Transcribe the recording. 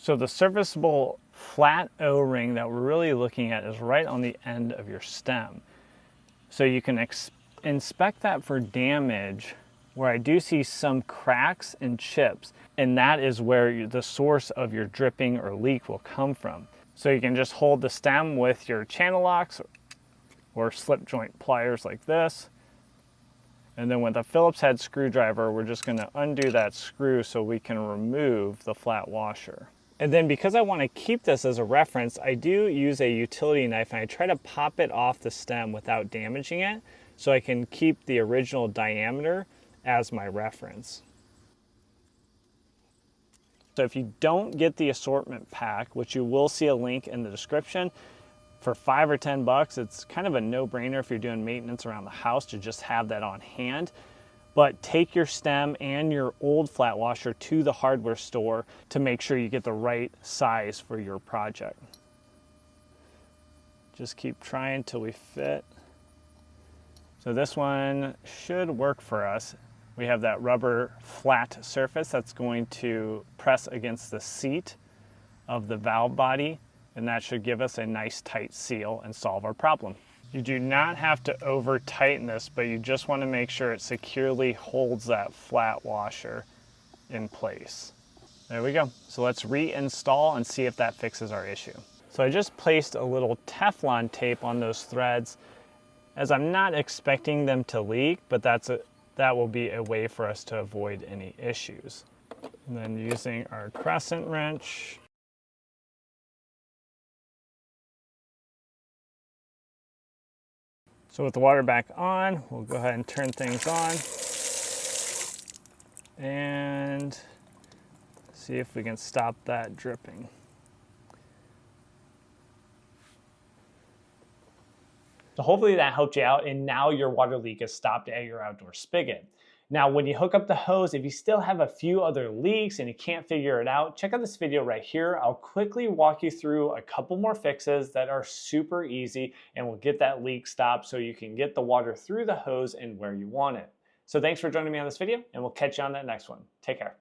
So the serviceable flat O-ring that we're really looking at is right on the end of your stem. So you can inspect that for damage, where I do see some cracks and chips, and that is where the source of your dripping or leak will come from. So you can just hold the stem with your channel locks or slip joint pliers like this. And then with a Phillips head screwdriver, we're just gonna undo that screw so we can remove the flat washer. And then because I wanna keep this as a reference, I do use a utility knife and I try to pop it off the stem without damaging it so I can keep the original diameter as my reference. So if you don't get the assortment pack, which you will see a link in the description, for $5 or $10, it's kind of a no-brainer if you're doing maintenance around the house to just have that on hand. But take your stem and your old flat washer to the hardware store to make sure you get the right size for your project. Just keep trying till we fit. So this one should work for us. We have that rubber flat surface that's going to press against the seat of the valve body, and that should give us a nice tight seal and solve our problem. You do not have to over tighten this, but you just want to make sure it securely holds that flat washer in place. There we go. So let's reinstall and see if that fixes our issue. So I just placed a little Teflon tape on those threads, as I'm not expecting them to leak, but that will be a way for us to avoid any issues. And then using our crescent wrench, so with the water back on, we'll go ahead and turn things on and see if we can stop that dripping. So hopefully that helped you out, and now your water leak is stopped at your outdoor spigot. Now, when you hook up the hose, if you still have a few other leaks and you can't figure it out, check out this video right here. I'll quickly walk you through a couple more fixes that are super easy and will get that leak stopped so you can get the water through the hose and where you want it. So thanks for joining me on this video, and we'll catch you on that next one. Take care.